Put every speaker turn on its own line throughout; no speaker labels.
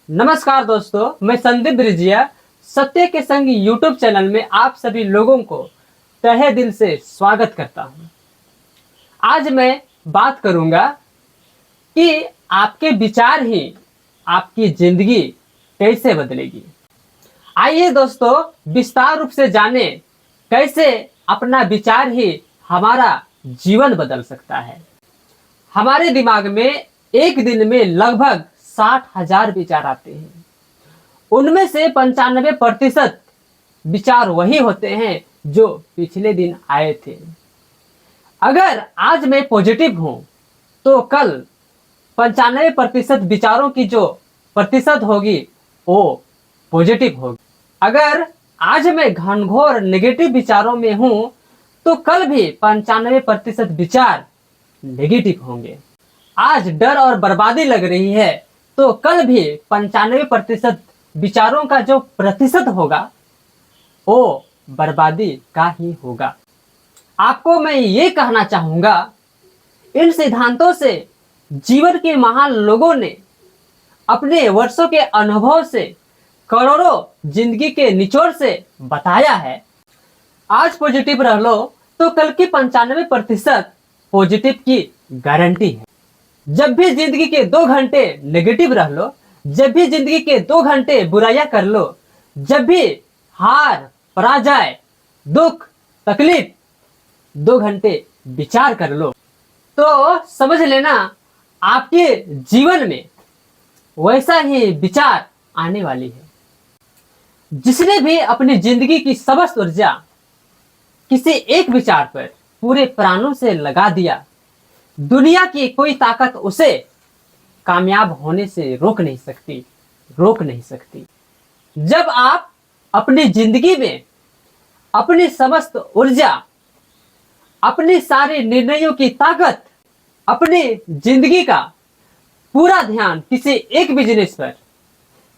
नमस्कार दोस्तों, मैं संदीप ब्रिजिया सत्य के संग यूट्यूब चैनल में आप सभी लोगों को तहे दिल से स्वागत करता हूं। आज मैं बात करूंगा कि आपके विचार ही आपकी जिंदगी कैसे बदलेगी। आइए दोस्तों, विस्तार रूप से जाने कैसे अपना विचार ही हमारा जीवन बदल सकता है। हमारे दिमाग में एक दिन में लगभग 60,000 विचार आते हैं। उनमें से 95% विचार वही होते हैं जो पिछले दिन आए थे। अगर आज मैं पॉजिटिव हूं तो कल 95% विचारों की जो प्रतिशत होगी वो पॉजिटिव होगी। अगर आज मैं घनघोर नेगेटिव विचारों में हूं तो कल भी 95% विचार नेगेटिव होंगे। आज डर और बर्बादी लग रही है तो कल भी 95% विचारों का जो प्रतिशत होगा वो बर्बादी का ही होगा। आपको मैं ये कहना चाहूंगा, इन सिद्धांतों से जीवन के महान लोगों ने अपने वर्षों के अनुभव से, करोड़ों जिंदगी के निचोड़ से बताया है। आज पॉजिटिव रह लो तो कल की 95% पॉजिटिव की गारंटी है। जब भी जिंदगी के 2 घंटे नेगेटिव रह लो, जब भी जिंदगी के 2 घंटे बुराइयां कर लो, जब भी हार, पराजय, दुख, तकलीफ 2 घंटे विचार कर लो तो समझ लेना आपके जीवन में वैसा ही विचार आने वाली है। जिसने भी अपनी जिंदगी की समस्त ऊर्जा किसी एक विचार पर पूरे प्राणों से लगा दिया, दुनिया की कोई ताकत उसे कामयाब होने से रोक नहीं सकती। जब आप अपनी जिंदगी में अपनी समस्त ऊर्जा, अपनी सारे निर्णयों की ताकत, अपनी जिंदगी का पूरा ध्यान किसी एक बिजनेस पर,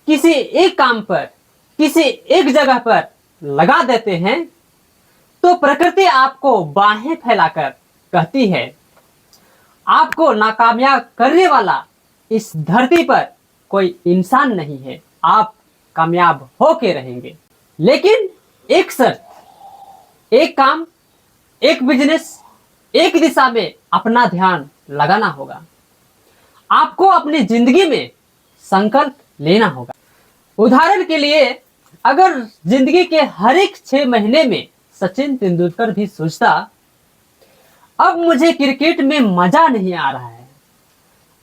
किसी एक काम पर, किसी एक जगह पर लगा देते हैं तो प्रकृति आपको बाहें फैलाकर कहती है, आपको नाकामयाब करने वाला इस धरती पर कोई इंसान नहीं है, आप कामयाब होके रहेंगे। लेकिन एक शर्त, एक काम, एक बिजनेस, एक दिशा में अपना ध्यान लगाना होगा। आपको अपनी जिंदगी में संकल्प लेना होगा। उदाहरण के लिए, अगर जिंदगी के हर एक 6 महीने में सचिन तेंदुलकर भी सोचता, अब मुझे क्रिकेट में मजा नहीं आ रहा है,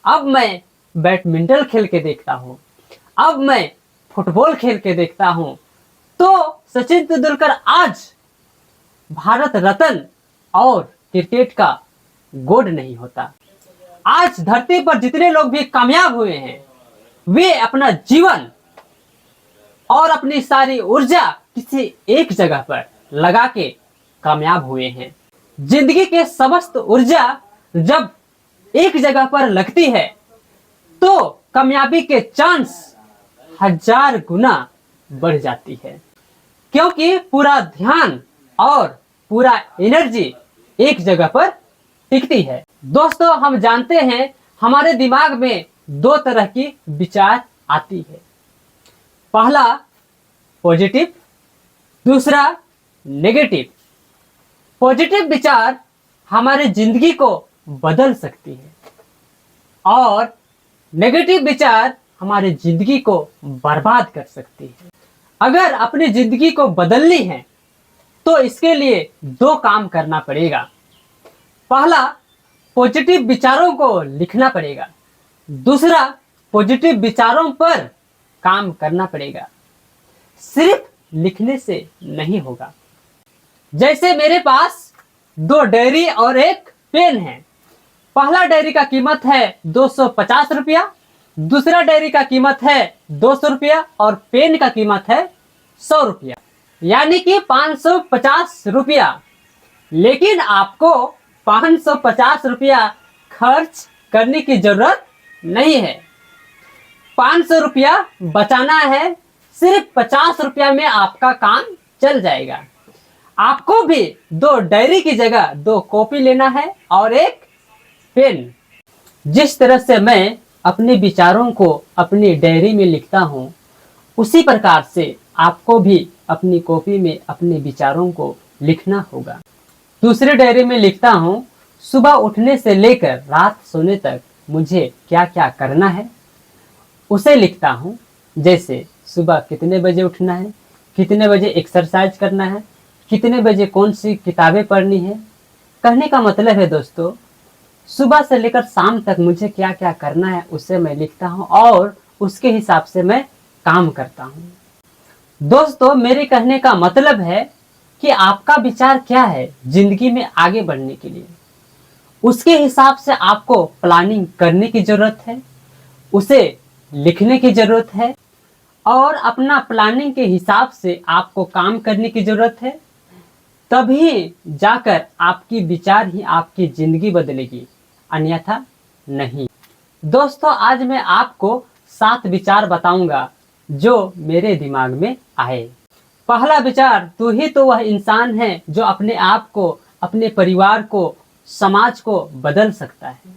अब मैं बैडमिंटन खेल के देखता हूं, अब मैं फुटबॉल खेल के देखता हूं, तो सचिन तेंदुलकर आज भारत रत्न और क्रिकेट का गोड नहीं होता। आज धरती पर जितने लोग भी कामयाब हुए हैं वे अपना जीवन और अपनी सारी ऊर्जा किसी एक जगह पर लगा के कामयाब हुए हैं। जिंदगी के समस्त ऊर्जा जब एक जगह पर लगती है तो कामयाबी के चांस 1000 गुना बढ़ जाती है, क्योंकि पूरा ध्यान और पूरा एनर्जी एक जगह पर टिकती है। दोस्तों, हम जानते हैं हमारे दिमाग में 2 तरह की विचार आती है। पहला पॉजिटिव, दूसरा नेगेटिव। पॉजिटिव विचार हमारे जिंदगी को बदल सकती है और नेगेटिव विचार हमारी जिंदगी को बर्बाद कर सकती है। अगर अपनी जिंदगी को बदलनी है तो इसके लिए 2 काम करना पड़ेगा। पहला, पॉजिटिव विचारों को लिखना पड़ेगा। दूसरा, पॉजिटिव विचारों पर काम करना पड़ेगा। सिर्फ लिखने से नहीं होगा। जैसे मेरे पास 2 डायरी और एक पेन है। पहला डायरी का कीमत है 250 रुपया, दूसरा डायरी का कीमत है 200 रुपया और पेन का कीमत है 100 रुपया, यानी कि 550 रुपया। लेकिन आपको 550 रुपया खर्च करने की जरूरत नहीं है। 500 रुपया बचाना है। सिर्फ 50 रुपया में आपका काम चल जाएगा। आपको भी 2 डायरी की जगह 2 कॉपी लेना है और एक पेन। जिस तरह से मैं अपने विचारों को अपनी डायरी में लिखता हूँ, उसी प्रकार से आपको भी अपनी कॉपी में अपने विचारों को लिखना होगा। दूसरी डायरी में लिखता हूँ, सुबह उठने से लेकर रात सोने तक मुझे क्या क्या करना है, उसे लिखता हूँ। जैसे सुबह कितने बजे उठना है, कितने बजे एक्सरसाइज करना है, कितने बजे कौन सी किताबें पढ़नी है। कहने का मतलब है दोस्तों, सुबह से लेकर शाम तक मुझे क्या क्या करना है उसे मैं लिखता हूँ और उसके हिसाब से मैं काम करता हूँ। दोस्तों, मेरे कहने का मतलब है कि आपका विचार क्या है जिंदगी में आगे बढ़ने के लिए, उसके हिसाब से आपको प्लानिंग करने की जरूरत है, उसे लिखने की जरूरत है और अपना प्लानिंग के हिसाब से आपको काम करने की जरूरत है। तभी जाकर आपकी विचार ही आपकी जिंदगी बदलेगी, अन्यथा नहीं। दोस्तों, आज मैं आपको 7 विचार बताऊंगा जो मेरे दिमाग में आए। पहला विचार, तू ही तो वह इंसान है जो अपने आप को, अपने परिवार को, समाज को बदल सकता है।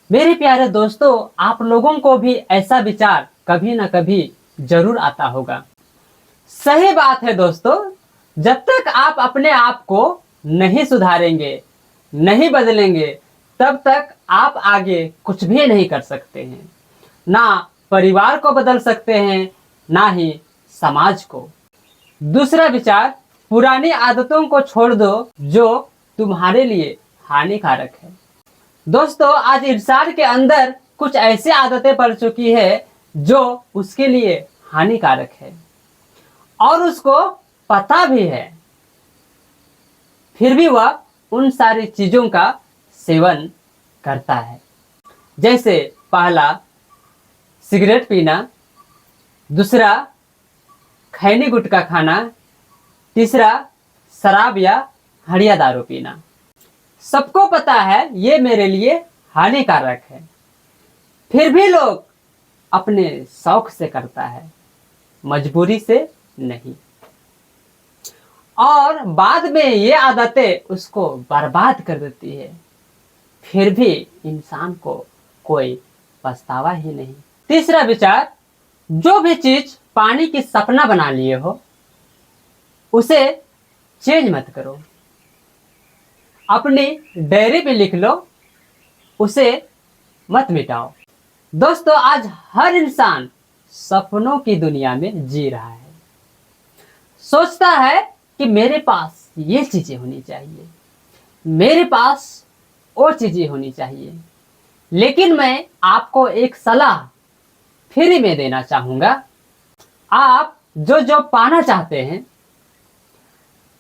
मेरे प्यारे दोस्तों, आप लोगों को भी ऐसा विचार कभी ना कभी जरूर आता होगा। सही बात है दोस्तों, जब तक आप अपने आप को नहीं सुधारेंगे, नहीं बदलेंगे, तब तक आप आगे कुछ भी नहीं कर सकते हैं। ना परिवार को बदल सकते हैं, ना ही समाज को। दूसरा विचार, पुरानी आदतों को छोड़ दो जो तुम्हारे लिए हानिकारक है। दोस्तों, आज इंसान के अंदर कुछ ऐसी आदतें पड़ चुकी है जो उसके लिए हानिकारक है और उसको पता भी है, फिर भी वह उन सारी चीजों का सेवन करता है। जैसे पहला, सिगरेट पीना, दूसरा, खैनी गुटखा खाना, तीसरा, शराब या हड़िया दारू पीना। सबको पता है ये मेरे लिए हानिकारक है, फिर भी लोग अपने शौक से करता है, मजबूरी से नहीं। और बाद में ये आदतें उसको बर्बाद कर देती है, फिर भी इंसान को कोई पछतावा ही नहीं। तीसरा विचार, जो भी चीज पानी की सपना बना लिए हो उसे चेंज मत करो, अपनी डायरी पे लिख लो, उसे मत मिटाओ। दोस्तों, आज हर इंसान सपनों की दुनिया में जी रहा है, सोचता है कि मेरे पास ये चीजें होनी चाहिए, मेरे पास वो चीजें होनी चाहिए। लेकिन मैं आपको एक सलाह फ्री में देना चाहूंगा। आप जो जो पाना चाहते हैं,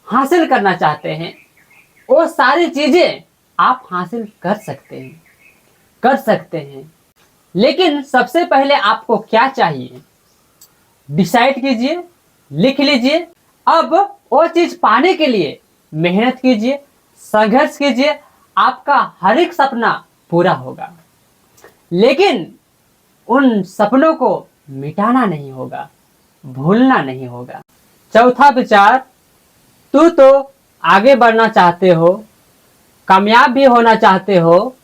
हासिल करना चाहते हैं, वो सारी चीजें आप हासिल कर सकते हैं। लेकिन सबसे पहले आपको क्या चाहिए, डिसाइड कीजिए, लिख लीजिए। अब वो चीज पाने के लिए मेहनत कीजिए, संघर्ष कीजिए, आपका हर एक सपना पूरा होगा। लेकिन उन सपनों को मिटाना नहीं होगा, भूलना नहीं होगा। चौथा विचार, तू तो आगे बढ़ना चाहते हो, कामयाब भी होना चाहते हो,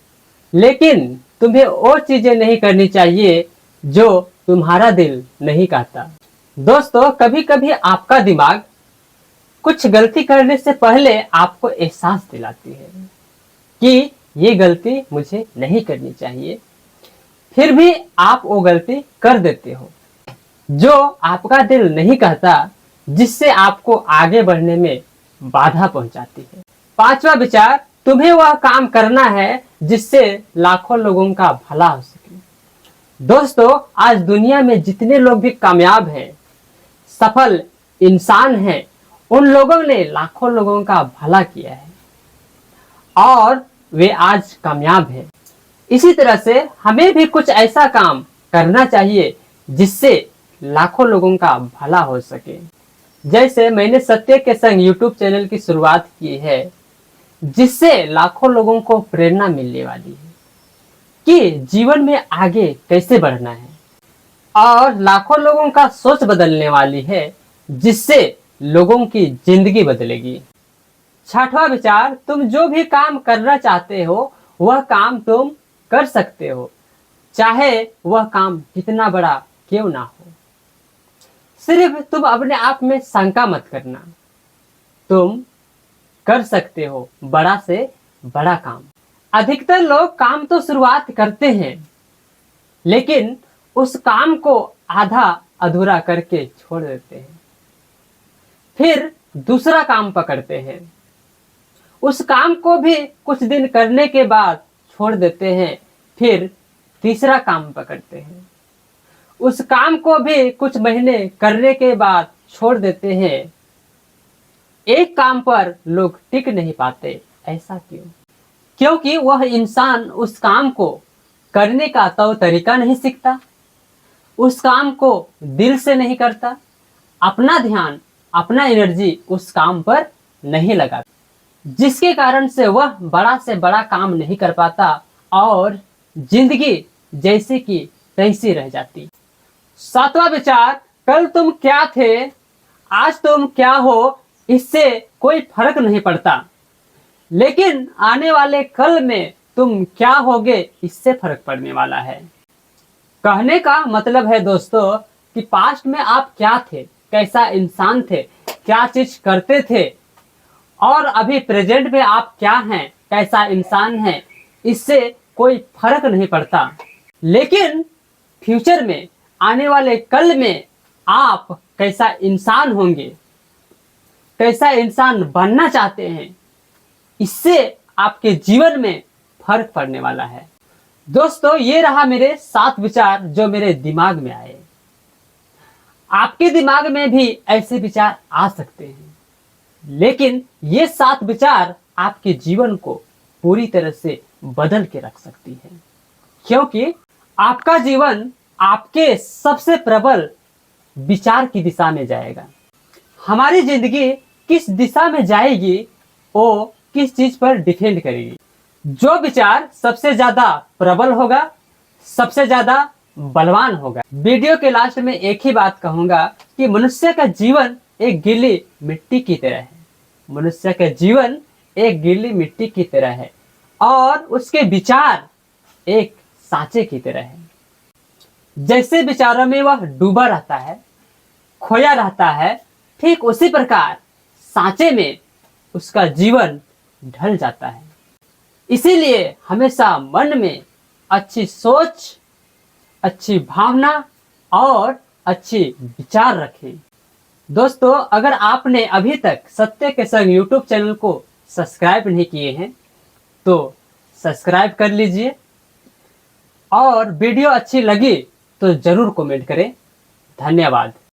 लेकिन तुम्हें वो चीजें नहीं करनी चाहिए जो तुम्हारा दिल नहीं कहता। दोस्तों, कभी कभी आपका दिमाग कुछ गलती करने से पहले आपको एहसास दिलाती है कि ये गलती मुझे नहीं करनी चाहिए, फिर भी आप वो गलती कर देते हो जो आपका दिल नहीं कहता, जिससे आपको आगे बढ़ने में बाधा पहुंचाती है। पांचवा विचार, तुम्हें वह काम करना है जिससे लाखों लोगों का भला हो सके। दोस्तों, आज दुनिया में जितने लोग भी कामयाब हैं, सफल इंसान हैं, उन लोगों ने लाखों लोगों का भला किया है और वे आज कामयाब हैं। इसी तरह से हमें भी कुछ ऐसा काम करना चाहिए जिससे लाखों लोगों का भला हो सके। जैसे मैंने सत्य के संग यूट्यूब चैनल की शुरुआत की है, जिससे लाखों लोगों को प्रेरणा मिलने वाली है कि जीवन में आगे कैसे बढ़ना है, और लाखों लोगों का सोच बदलने वाली है, जिससे लोगों की जिंदगी बदलेगी। छठवां विचार, तुम जो भी काम करना चाहते हो वह काम तुम कर सकते हो, चाहे वह काम कितना बड़ा क्यों ना हो। सिर्फ तुम अपने आप में शंका मत करना, तुम कर सकते हो बड़ा से बड़ा काम। अधिकतर लोग काम तो शुरुआत करते हैं, लेकिन उस काम को आधा अधूरा करके छोड़ देते हैं। फिर दूसरा काम पकड़ते हैं, उस काम को भी कुछ दिन करने के बाद छोड़ देते हैं। फिर तीसरा काम पकड़ते हैं, उस काम को भी कुछ महीने करने के बाद छोड़ देते हैं। एक काम पर लोग टिक नहीं पाते, ऐसा क्यों? क्योंकि वह इंसान उस काम को करने का तौर तरीका नहीं सीखता, उस काम को दिल से नहीं करता, अपना ध्यान अपना एनर्जी उस काम पर नहीं लगाता, जिसके कारण से वह बड़ा से बड़ा काम नहीं कर पाता और जिंदगी जैसे कि तैसी रह जाती। सातवां विचार, कल तुम क्या थे आज तुम क्या हो, इससे कोई फर्क नहीं पड़ता, लेकिन आने वाले कल में तुम क्या होगे इससे फर्क पड़ने वाला है। कहने का मतलब है दोस्तों कि पास्ट में आप क्या थे, कैसा इंसान थे, क्या चीज करते थे, और अभी प्रेजेंट में आप क्या हैं, कैसा इंसान है, इससे कोई फर्क नहीं पड़ता। लेकिन फ्यूचर में आने वाले कल में आप कैसा इंसान होंगे, कैसा इंसान बनना चाहते हैं, इससे आपके जीवन में फर्क पड़ने वाला है। दोस्तों, ये रहा मेरे 7 विचार जो मेरे दिमाग में आए। आपके दिमाग में भी ऐसे विचार आ सकते हैं, लेकिन ये 7 विचार आपके जीवन को पूरी तरह से बदल के रख सकती है, क्योंकि आपका जीवन आपके सबसे प्रबल विचार की दिशा में जाएगा। हमारी जिंदगी किस दिशा में जाएगी वो किस चीज पर डिपेंड करेगी। जो विचार सबसे ज्यादा प्रबल होगा, सबसे ज्यादा बलवान होगा। वीडियो के लास्ट में एक ही बात कहूंगा कि मनुष्य का जीवन एक गीली मिट्टी की तरह है। मनुष्य का जीवन एक गीली मिट्टी की तरह है और उसके विचार एक सांचे की तरह है। जैसे विचारों में वह डूबा रहता है, खोया रहता है, ठीक उसी प्रकार सांचे में उसका जीवन ढल जाता है। इसीलिए हमेशा मन में अच्छी सोच, अच्छी भावना और अच्छी विचार रखें। दोस्तों, अगर आपने अभी तक सत्य के संग यूट्यूब चैनल को सब्सक्राइब नहीं किए हैं तो सब्सक्राइब कर लीजिए, और वीडियो अच्छी लगी तो जरूर कमेंट करें। धन्यवाद।